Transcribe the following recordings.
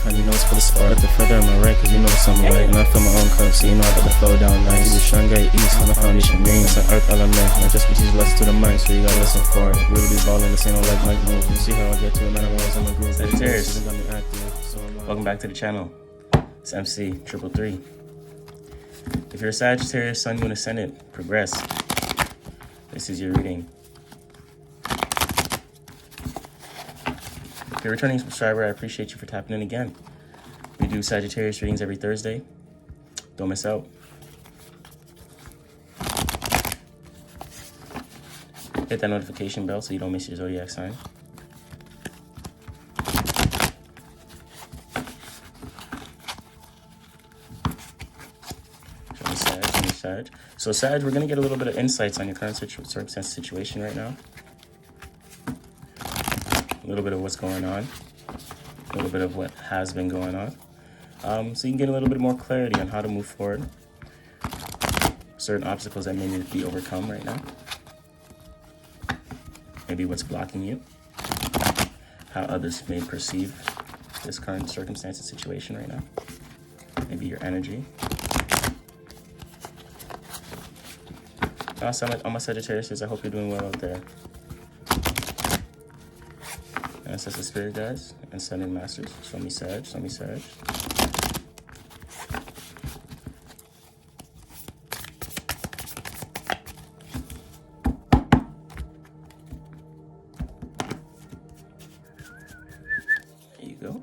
And you know it's for the spot. Looking further on my right, cause you know it's on my right. And I feel my own cup, so you know I got the flow down nice. You Shanghai East, on the foundation main. It's an earth element. I just be teaching lessons to the mind, so you gotta listen for it. Really be balling, this ain't no like Mike move. You see how I get to it, man, I'm always on my groove. Sagittarius, welcome back to the channel. It's MC 333. If you're a Sagittarius, Sun, Moon, Ascendant, progress. This is your reading. If you're a returning subscriber, I appreciate you for tapping in again. We do Sagittarius readings every Thursday. Don't miss out. Hit that notification bell so you don't miss your zodiac sign. Show me Sag, show me Sag. So Sag, we're gonna get a little bit of insights on your current circumstance situation right now. A little bit of what's going on, a little bit of what has been going on. So you can get a little bit more clarity on how to move forward. Certain obstacles that may need to be overcome right now. Maybe what's blocking you. How others may perceive this current circumstance and situation right now. Maybe your energy. Also, all my Sagittarius, I hope you're doing well out there. Ancestor Spirit Guides and Ascendant Masters. Show me Sag, show me Sag. There you go.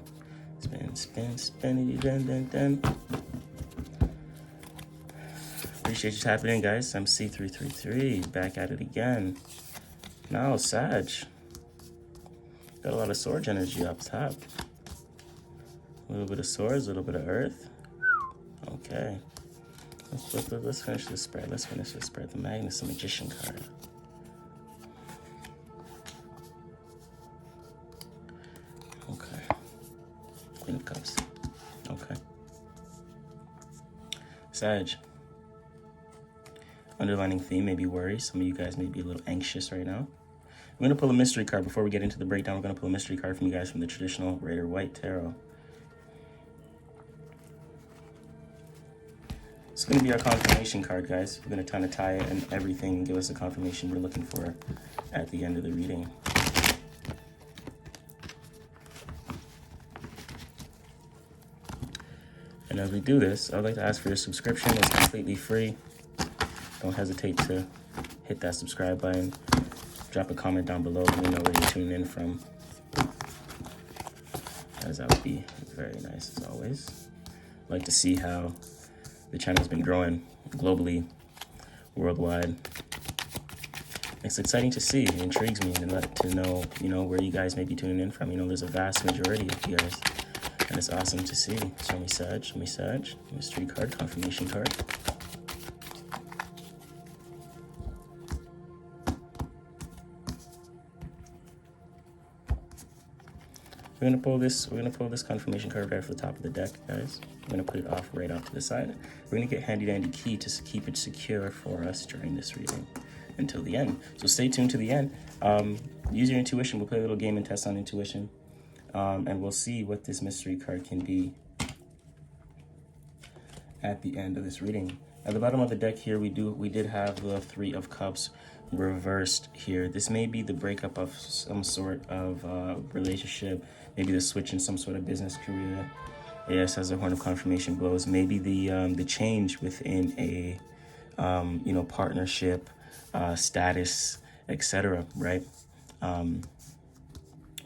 Spin, spin, spin, dun. Appreciate you tapping in, guys. I'm C333, back at it again. Now, Sag. Got a lot of Swords energy up top. A little bit of Swords, a little bit of Earth. Okay. Let's finish this spread. Let's finish this spread. The Magnus, the Magician card. Okay. Queen of Cups. Okay. Sag. Underlining theme may be worry. Some of you guys may be a little anxious right now. I'm going to pull a mystery card. Before we get into the breakdown, we're going to pull a mystery card from you guys from the traditional Rider White Tarot. It's going to be our confirmation card, guys. We're going to kind of tie it and everything and give us the confirmation we're looking for at the end of the reading. And as we do this, I'd like to ask for your subscription. It's completely free. Don't hesitate to hit that subscribe button. Drop a comment down below. Let me know where you're tuning in from, as that would be very nice as always. I'd like to see how the channel's been growing globally, worldwide. It's exciting to see. It intrigues me to know, where you guys may be tuning in from. There's a vast majority of you guys, and it's awesome to see. Show me Sag, show me Sag. Mystery card, confirmation card. We're gonna pull this confirmation card right off the top of the deck, guys. We're gonna put it off right off to the side. We're gonna get handy dandy key to keep it secure for us during this reading until the end. So stay tuned to the end. Use your intuition. We'll play a little game and test on intuition, and we'll see what this mystery card can be at the end of this reading. At the bottom of the deck here, we did have the Three of Cups reversed here. This may be the breakup of some sort of relationship, maybe the switch in some sort of business career. Yes, as the Horn of Confirmation blows, maybe the change within a partnership, status, etc. Right?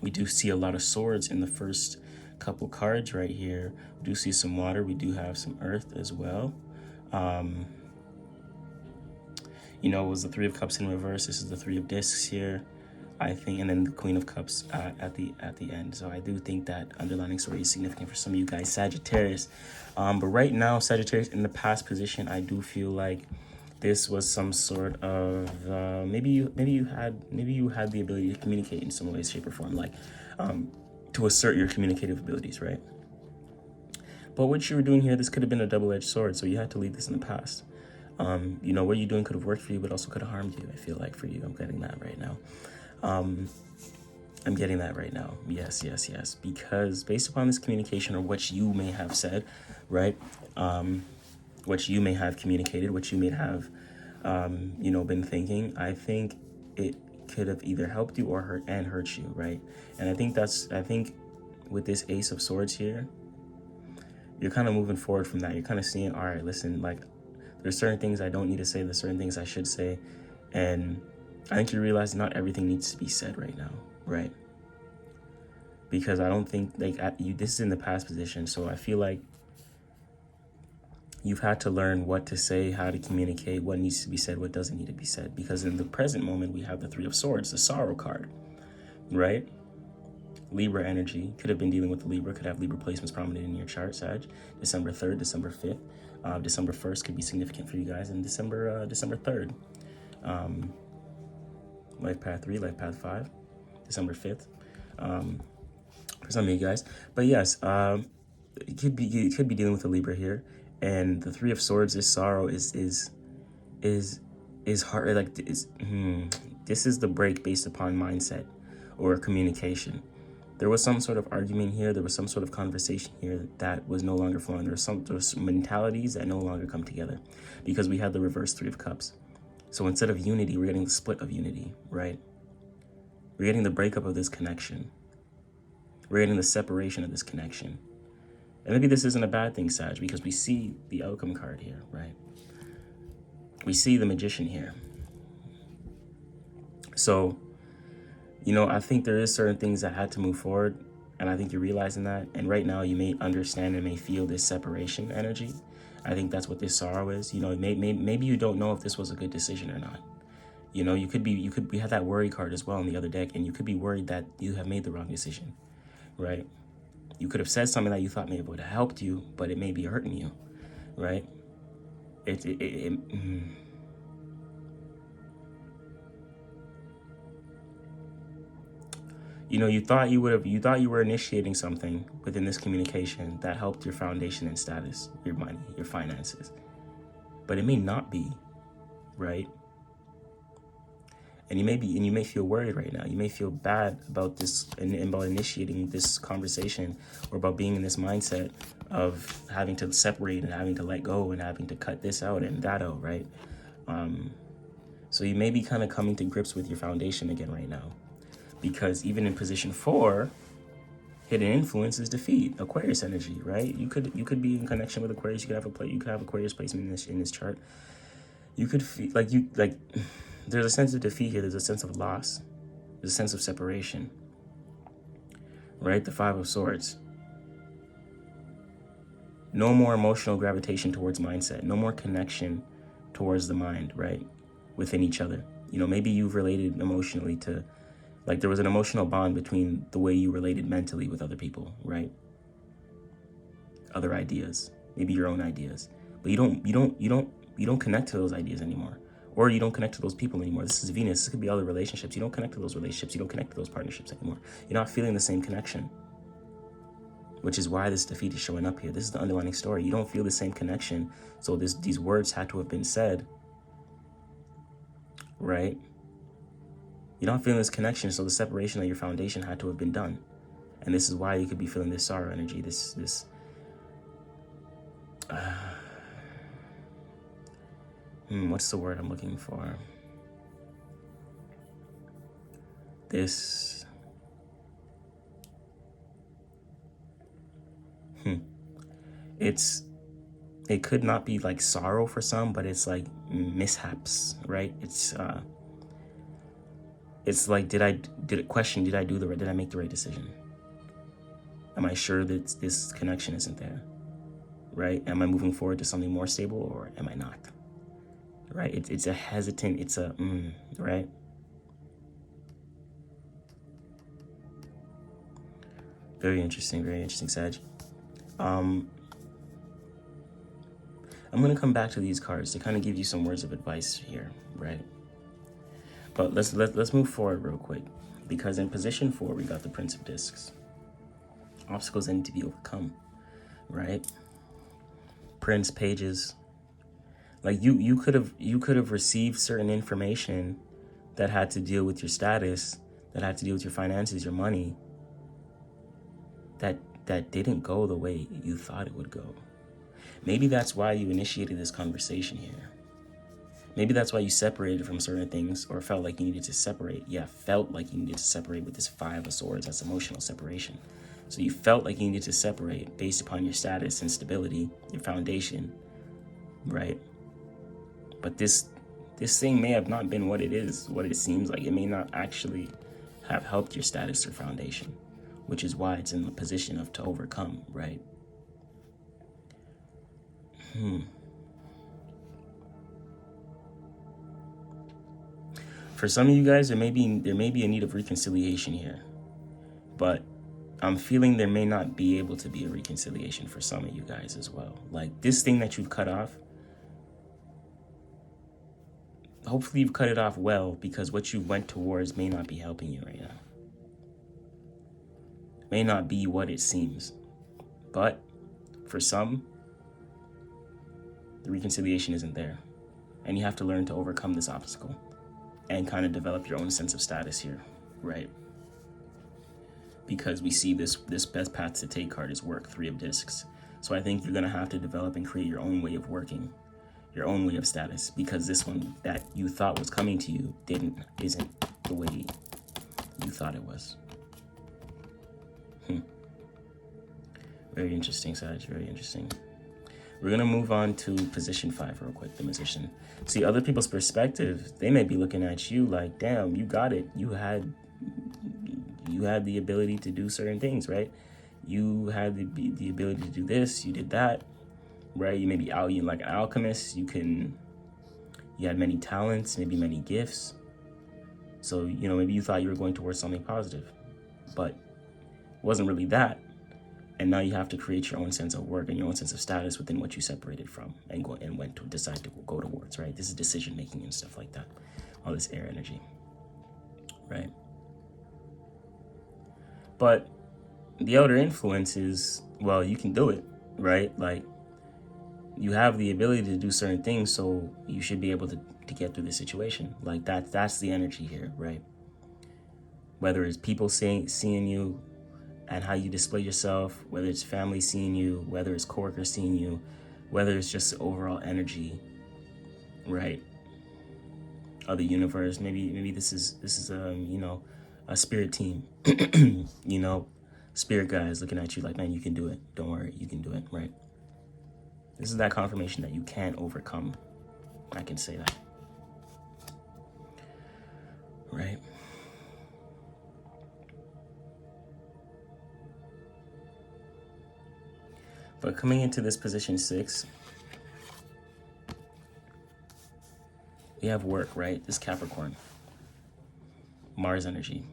We do see a lot of Swords in the first couple cards right here. We do see some water. We do have some Earth as well. It was the Three of Cups in reverse. This is the Three of Discs here, I think, and then the Queen of Cups at the end. So I do think that underlining story is significant for some of you guys, Sagittarius. But right now, Sagittarius in the past position, I do feel like this was some sort of maybe you had the ability to communicate in some way, shape, or form, like to assert your communicative abilities, right? But what you were doing here, this could have been a double-edged sword, so you had to leave this in the past. What you're doing could have worked for you, but also could have harmed you, I feel like, for you. I'm getting that right now. I'm getting that right now. Yes. Because based upon this communication, or what you may have said, right? What you may have communicated, what you may have, been thinking, I think it could have either helped you or hurt you, right? And I think with this Ace of Swords here, you're kind of moving forward from that. You're kind of seeing, all right, listen, like, there's certain things I don't need to say, there's certain things I should say. And I think you realize not everything needs to be said right now, right? Because I don't think, like, this is in the past position, so I feel like you've had to learn what to say, how to communicate, what needs to be said, what doesn't need to be said. Because in the present moment, we have the Three of Swords, the Sorrow card, right? Libra energy. Could have been dealing with the Libra, could have Libra placements prominent in your chart, Sag. December 3rd, December 5th. December 1st could be significant for you guys, and December 3rd. Life Path 3, Life Path 5, December 5th. For some of you guys. But yes, it could be dealing with the Libra here. And the Three of Swords, this sorrow is hard. Like, this is the break based upon mindset or communication. There was some sort of argument here. There was some sort of conversation here that was no longer flowing. There was some mentalities that no longer come together, because we had the reverse Three of Cups. So instead of unity, we're getting the split of unity, right? We're getting the breakup of this connection. We're getting the separation of this connection. And maybe this isn't a bad thing, Sag, because we see the outcome card here, right? We see the Magician here. So, I think there is certain things that had to move forward, and I think you're realizing that. And right now, you may understand and may feel this separation energy. I think that's what this sorrow is. Maybe you don't know if this was a good decision or not. We had that worry card as well in the other deck, and you could be worried that you have made the wrong decision, right? You could have said something that you thought maybe would have helped you, but it may be hurting you, right? You thought you were initiating something within this communication that helped your foundation and status, your money, your finances, but it may not be, right? And you may feel worried right now. You may feel bad about this and about initiating this conversation, or about being in this mindset of having to separate and having to let go and having to cut this out and that out, right? So you may be kind of coming to grips with your foundation again right now, because even in position 4, hidden influence is defeat, Aquarius energy, right? You could be in connection with Aquarius. You could have Aquarius placement in this chart. You could feel like there's a sense of defeat here. There's a sense of loss. There's a sense of separation, right? The Five of Swords. No more emotional gravitation towards mindset. No more connection towards the mind, right? Within each other. Maybe you've related emotionally to, like, there was an emotional bond between the way you related mentally with other people, right? Other ideas, maybe your own ideas, but you don't connect to those ideas anymore. Or you don't connect to those people anymore. This is Venus. This could be other relationships. You don't connect to those relationships. You don't connect to those partnerships anymore. You're not feeling the same connection, which is why this defeat is showing up here. This is the underlying story. You don't feel the same connection. So these words had to have been said, right? You're not feeling this connection, so the separation of your foundation had to have been done. And this is why you could be feeling this sorrow energy, what's the word I'm looking for? It could not be like sorrow for some, but it's like mishaps, right? It's like, did I make the right decision? Am I sure that this connection isn't there, right? Am I moving forward to something more stable, or am I not? Right? It's a hesitant, right? Very interesting, Sag. I'm going to come back to these cards to kind of give you some words of advice here, right? But let's move forward real quick, because in position 4, we got the Prince of Discs. Obstacles that need to be overcome, right? Prince, pages. Like, you could have received certain information that had to deal with your status that had to do with your finances, your money, that didn't go the way you thought it would go. Maybe that's why you initiated this conversation here. Maybe that's why you separated from certain things, or felt like you needed to separate. Yeah, felt like you needed to separate with this Five of Swords. That's emotional separation. So you felt like you needed to separate based upon your status and stability, your foundation, right? But this thing may have not been what it is, what it seems like. It may not actually have helped your status or foundation, which is why it's in the position of to overcome, right? For some of you guys, there may be a need of reconciliation here, but I'm feeling there may not be able to be a reconciliation for some of you guys as well. Like this thing that you've cut off, hopefully you've cut it off well, because what you went towards may not be helping you right now. May not be what it seems. But for some, the reconciliation isn't there. And you have to learn to overcome this obstacle and kind of develop your own sense of status here, right? Because we see this best path to take card is work, Three of Discs. So I think you're gonna have to develop and create your own way of working, your own way of status, because this one that you thought was coming to you isn't the way you thought it was. Very interesting, Sag, very interesting. We're gonna move on to position 5 real quick, the Magician. See, other people's perspective, they may be looking at you like, damn, you got it. You had the ability to do certain things, right? You had the ability to do this, you did that, right? You may be out, you like an alchemist, you had many talents, maybe many gifts. So, maybe you thought you were going towards something positive, but it wasn't really that. And now you have to create your own sense of work and your own sense of status within what you separated from and went to decide to go towards, right? This is decision making and stuff like that. All this air energy, right? But the outer influence is, well, you can do it, right? Like you have the ability to do certain things, so you should be able to get through the situation. Like that's the energy here, right? Whether it's people seeing you and how you display yourself, whether it's family seeing you, whether it's coworkers seeing you, whether it's just overall energy, right, of the universe. Maybe this is a spirit team, spirit guys looking at you like, man, you can do it. Don't worry, you can do it, right? This is that confirmation that you can overcome. I can say that, right? But coming into this position 6, we have work, right? This Capricorn, Mars energy.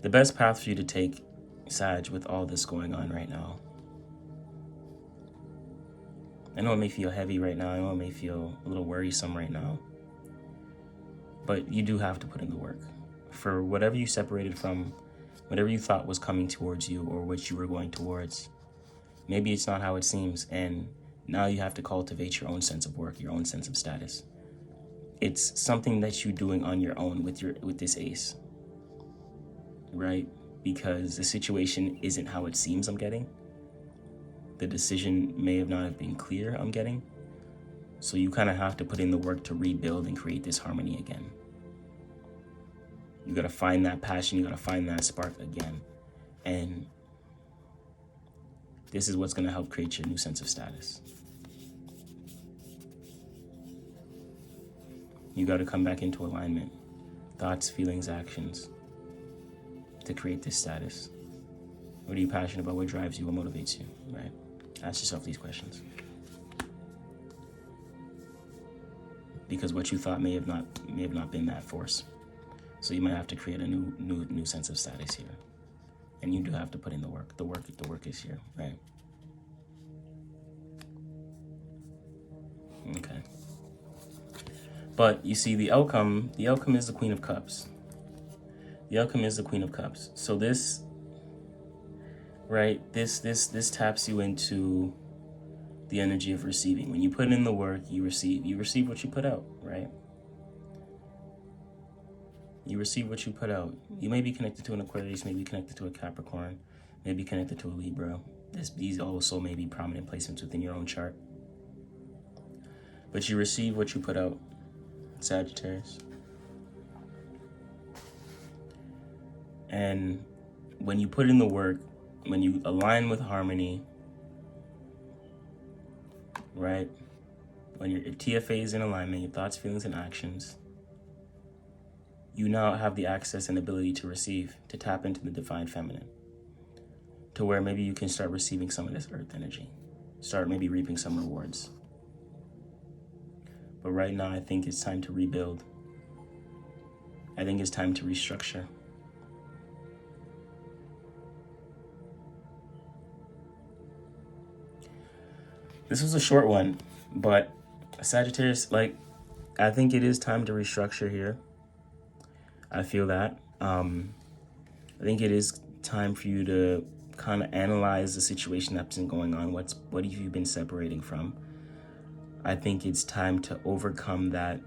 The best path for you to take, Sag, with all this going on right now. I know it may feel heavy right now. I know it may feel a little worrisome right now. But you do have to put in the work. For whatever you separated from, whatever you thought was coming towards you or what you were going towards, maybe it's not how it seems, and now you have to cultivate your own sense of work, your own sense of status. It's something that you're doing on your own with this ace, right? Because the situation isn't how it seems I'm getting. The decision may have not have been clear I'm getting. So you kind of have to put in the work to rebuild and create this harmony again. You got to find that passion, you got to find that spark again. And this is what's going to help create your new sense of status. You got to come back into alignment. Thoughts, feelings, actions to create this status. What are you passionate about? What drives you? What motivates you? Right? Ask yourself these questions. Because what you thought may have not been that force. So you might have to create a new sense of status here. And you do have to put in the work. The work is here, right? Okay. But you see, the outcome is the Queen of Cups. The outcome is the Queen of Cups. So this, right, this taps you into the energy of receiving. When you put in the work, you receive what you put out, right? You receive what you put out. You may be connected to an Aquarius, may be connected to a Capricorn, may be connected to a Libra. These also may be prominent placements within your own chart. But you receive what you put out, Sagittarius. And when you put in the work, when you align with harmony, right? When your TFA is in alignment, your thoughts, feelings, and actions, you now have the access and ability to receive, to tap into the divine feminine, to where maybe you can start receiving some of this earth energy, start maybe reaping some rewards. But right now, I think it's time to rebuild. I think it's time to restructure. This was a short one, but Sagittarius, like, I think it is time to restructure here. I feel that. I think it is time for you to kind of analyze the situation that's been going on. What have you been separating from? I think it's time to overcome that.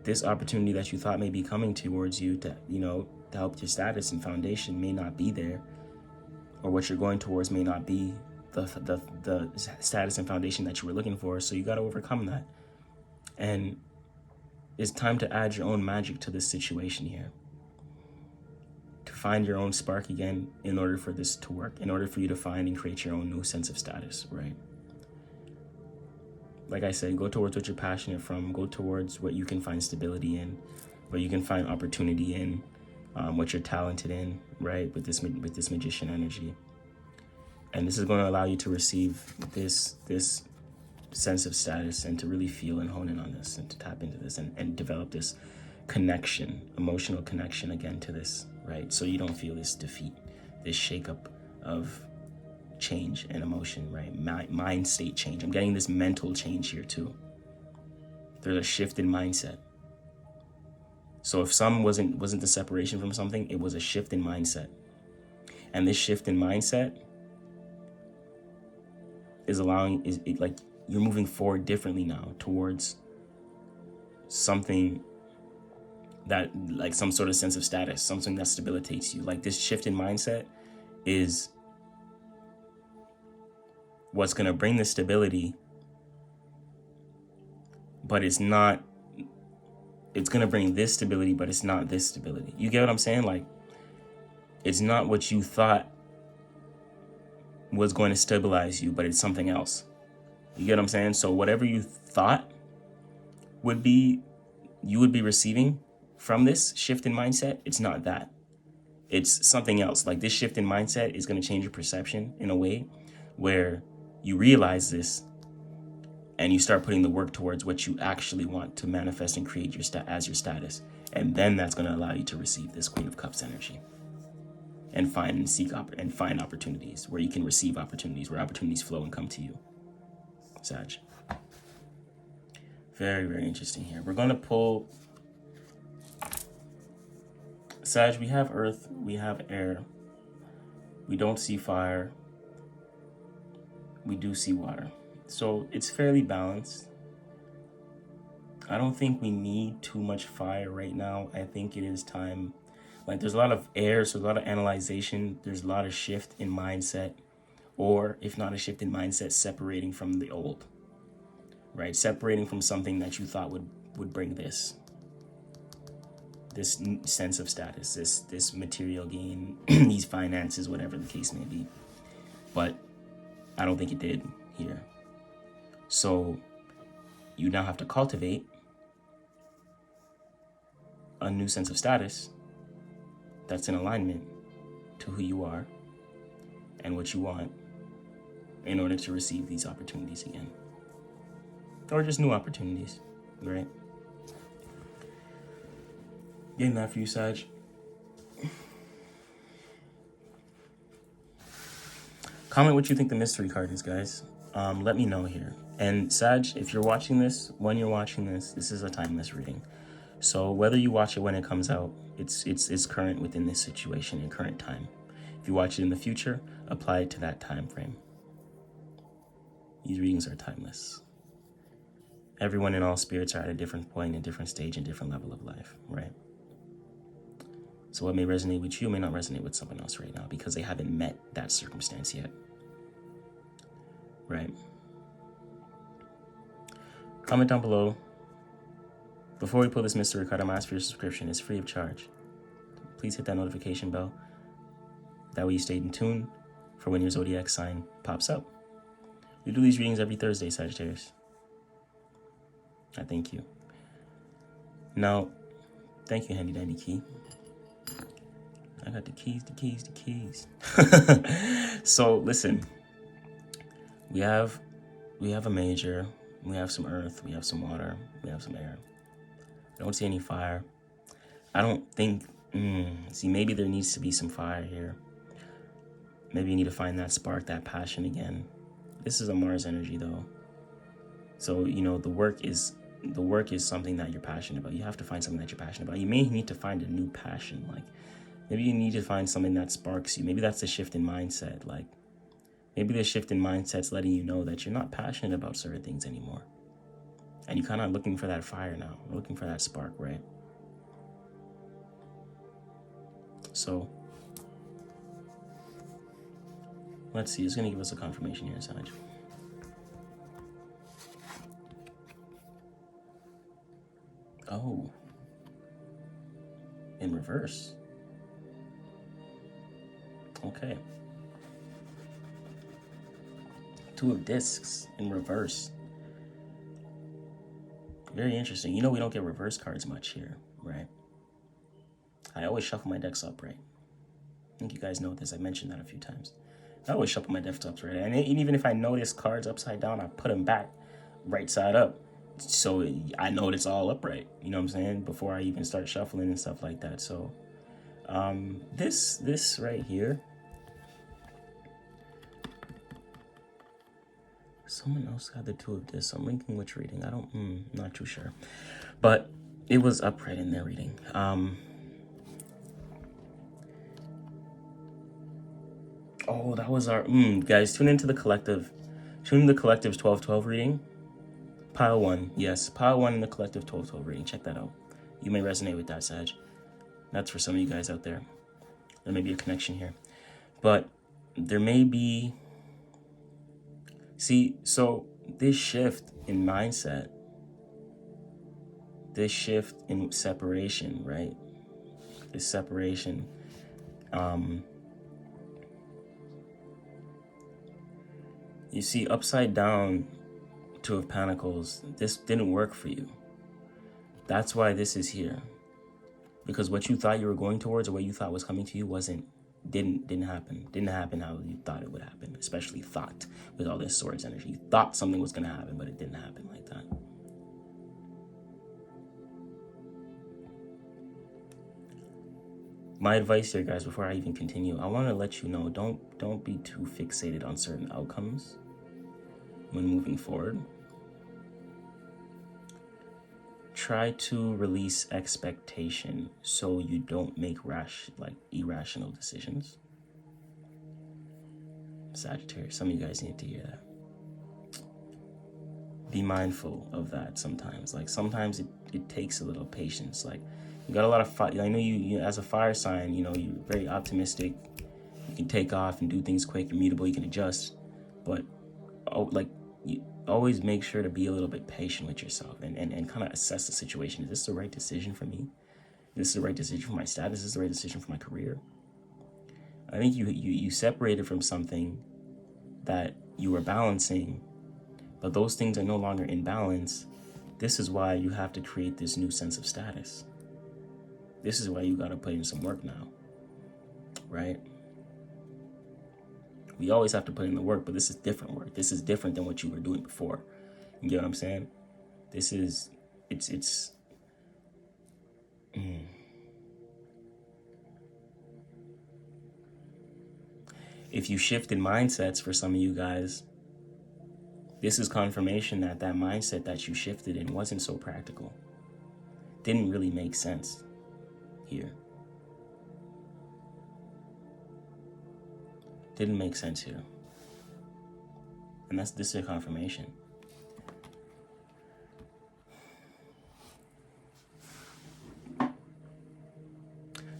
This opportunity that you thought may be coming towards you to, to help your status and foundation may not be there, or what you're going towards may not be the status and foundation that you were looking for. So you got to overcome that. And it's time to add your own magic to this situation here, to find your own spark again in order for this to work, in order for you to find and create your own new sense of status, right? Like I said, go towards what you're passionate from, go towards what you can find stability in, what you can find opportunity in, what you're talented in, right? With this magician energy. And this is going to allow you to receive this sense of status and to really feel and hone in on this and to tap into this and develop this connection, emotional connection again to this, right? So you don't feel this defeat, this shakeup of change and emotion, right? Mind state change. I'm getting this mental change here too. There's a shift in mindset. So if some wasn't the separation from something, it was a shift in mindset. And this shift in mindset is like you're moving forward differently now towards something that, like, some sort of sense of status, something that stabilitates you. Like, this shift in mindset is what's going to bring the stability, but it's going to bring this stability, but it's not this stability. You get what I'm saying? Like, it's not what you thought was going to stabilize you, but it's something else. You get what I'm saying? So whatever you thought you would be receiving from this shift in mindset, it's not that. It's something else. Like, this shift in mindset is going to change your perception in a way where you realize this and you start putting the work towards what you actually want to manifest and create as your status. And then that's going to allow you to receive this Queen of Cups energy and find opportunities where you can receive opportunities, where opportunities flow and come to you. Sag. Very, very interesting here. We're going to pull Sag. We have earth, we have air. We don't see fire. We do see water. So it's fairly balanced. I don't think we need too much fire right now. I think it is time. Like, there's a lot of air, so a lot of analyzation. There's a lot of shift in mindset, or if not a shift in mindset, separating from the old, right? Separating from something that you thought would bring this sense of status, this material gain, these finances, whatever the case may be. But I don't think it did here. So you now have to cultivate a new sense of status that's in alignment to who you are and what you want in order to receive these opportunities again. Or just new opportunities, right? Getting that for you, Sag. Comment what you think the mystery card is, guys. Let me know here. And Sag, if you're watching this, when you're watching this, this is a timeless reading. So whether you watch it when it comes out, it's current within this situation in current time. If you watch it in the future, apply it to that time frame. These readings are timeless. Everyone and all spirits are at a different point, a different stage, and different level of life, right? So what may resonate with you may not resonate with someone else right now because they haven't met that circumstance yet, right? Comment down below. Before we pull this mystery card, I'm asking for your subscription. It's free of charge. Please hit that notification bell. That way you stay in tune for when your zodiac sign pops up. We do these readings every Thursday, Sagittarius. I thank you. Now, thank you, handy dandy key. I got the keys. So listen, we have a major, we have some earth, we have some water, we have some air. I don't see any fire. I don't think, see, maybe there needs to be some fire here. Maybe you need to find that spark, that passion again. This is a Mars energy though. So, you know, the work is something that you're passionate about. You have to find something that you're passionate about. You may need to find a new passion. Like maybe you need to find something that sparks you. Maybe that's a shift in mindset. Like maybe the shift in mindset's letting you know that you're not passionate about certain things anymore. And you're kind of looking for that fire now, looking for that spark, right? So let's see, it's going to give us a confirmation here, Saj. Oh, in reverse. Okay. Two of discs in reverse. Very interesting. You know, we don't get reverse cards much here, right? I always shuffle my decks upright. I think you guys know this. I mentioned that a few times. I always shuffle my decks upright. And even if I notice cards upside down, I put them back right side up. So I know it's all upright. You know what I'm saying? Before I even start shuffling and stuff like that. So this right here. Someone else got the two of this. I'm linking which reading. I don't, not too sure. But it was upright in their reading. Oh, that was our, guys, tune into the collective. Tune in the collective's 12-12 reading. Pile 1, yes. Pile 1 in the collective 12-12 reading. Check that out. You may resonate with that, Sag. That's for some of you guys out there. There may be a connection here. But there may be... See, so this shift in mindset, this shift in separation, right? This separation, you see, upside down, Two of Pentacles, this didn't work for you. That's why this is here. Because what you thought you were going towards or what you thought was coming to you didn't happen. Didn't happen how you thought it would happen, especially thought with all this Swords energy. You thought something was going to happen, but it didn't happen like that. My advice here, guys, before I even continue, I want to let you know, don't be too fixated on certain outcomes when moving forward. Try to release expectation so you don't make irrational decisions. Sagittarius, some of you guys need to hear that. Be mindful of that sometimes. Like sometimes it takes a little patience. Like you got a lot of fire. I know you as a fire sign, you know, you're very optimistic. You can take off and do things quick, immutable, you can adjust. But you always make sure to be a little bit patient with yourself and kind of assess the situation. Is this the right decision for me? Is this the right decision for my status? Is this the right decision for my career? I think you separated from something that you were balancing, but those things are no longer in balance. This is why you have to create this new sense of status. This is why you got to put in some work now, right? We always have to put in the work, but this is different work. This is different than what you were doing before. You get what I'm saying? This is, it's. If you shifted mindsets for some of you guys, this is confirmation that that mindset that you shifted in wasn't so practical. Didn't really make sense here. Didn't make sense here. And this is a confirmation.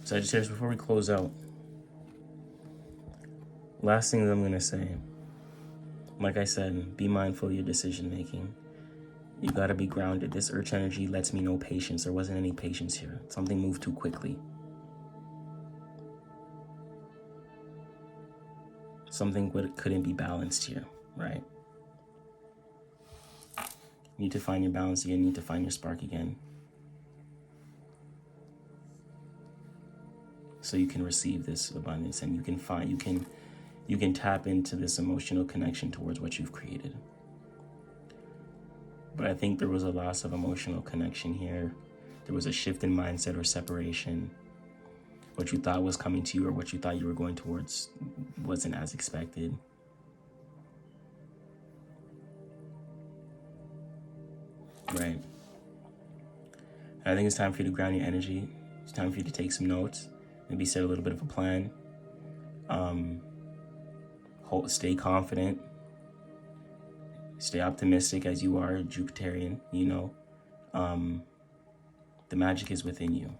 Sagittarius, before we close out, last thing that I'm going to say, like I said, be mindful of your decision making. You got to be grounded. This Earth energy lets me know patience. There wasn't any patience here. Something moved too quickly. Something couldn't be balanced here, right? You need to find your balance again. You need to find your spark again. So you can receive this abundance, and you can tap into this emotional connection towards what you've created. But I think there was a loss of emotional connection here. There was a shift in mindset or separation. What you thought was coming to you or what you thought you were going towards wasn't as expected. Right. I think it's time for you to ground your energy. It's time for you to take some notes. Maybe set a little bit of a plan. Stay confident. Stay optimistic as you are a Jupiterian, you know. The magic is within you,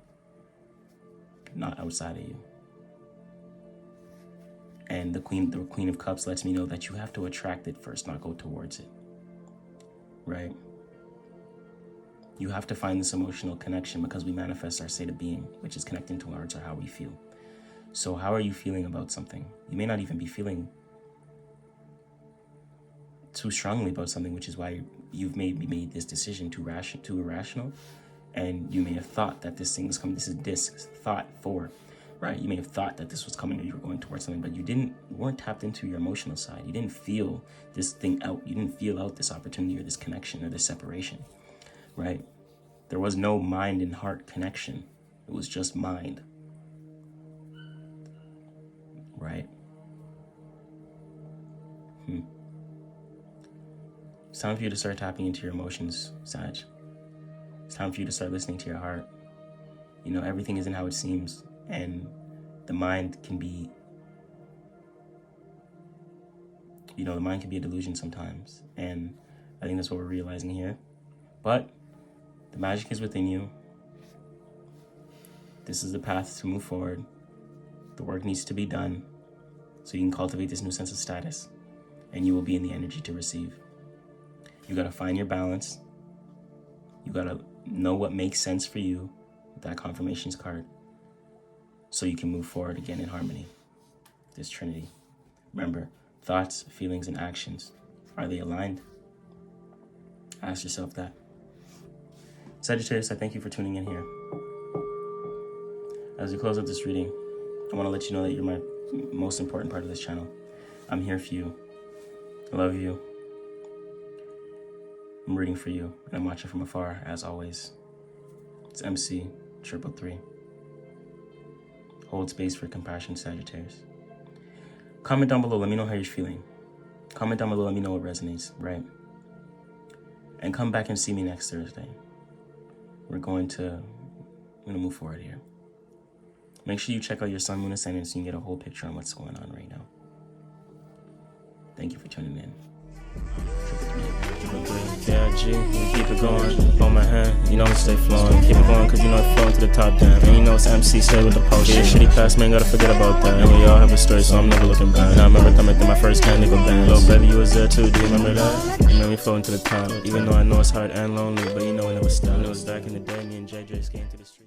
not outside of you. And the Queen of Cups lets me know that you have to attract it first, not go towards it. Right? You have to find this emotional connection because we manifest our state of being, which is connecting towards how we feel. So how are you feeling about something? You may not even be feeling too strongly about something, which is why you've made this decision too irrational. And you may have thought that this thing was coming. This is disc thought 4, right? You may have thought that this was coming or you were going towards something, but you weren't tapped into your emotional side. You didn't feel this thing out. You didn't feel out this opportunity or this connection or this separation, right? There was no mind and heart connection. It was just mind, right? It's time for you to start tapping into your emotions, Sag. It's time for you to start listening to your heart. You know, everything isn't how it seems, and the mind can be, the mind can be a delusion sometimes, and I think that's what we're realizing here. But the magic is within you. This is the path to move forward. The work needs to be done so you can cultivate this new sense of status, and you will be in the energy to receive. You got to find your balance. You got to know what makes sense for you with that confirmations card so you can move forward again in harmony. This Trinity. Remember, thoughts, feelings, and actions, are they aligned? Ask yourself that. Sagittarius, I thank you for tuning in here. As we close out this reading, I want to let you know that you're my most important part of this channel. I'm here for you. I love you. I'm rooting for you, and I'm watching from afar, as always. It's MC 333. Hold space for compassion, Sagittarius. Comment down below, let me know how you're feeling. Comment down below, let me know what resonates, right? And come back and see me next Thursday. We're going to move forward here. Make sure you check out your sun, moon, ascendant so you can get a whole picture on what's going on right now. Thank you for tuning in. Yeah, G, keep it going, hold my hand, you know, stay flowing. Keep it going, cause you know it's flowing to the top down. And you know it's MC, stay with the post. Yeah, shitty past, man, gotta forget about that. And we all have a story, so I'm never looking back. And I remember thumbing through my first candy go bang. Little baby, you was there too, do you remember that? You know me flowing to the top. Even though I know it's hard and lonely, but you know it never stopped. I know it was back in the day, me and JJ came to the street.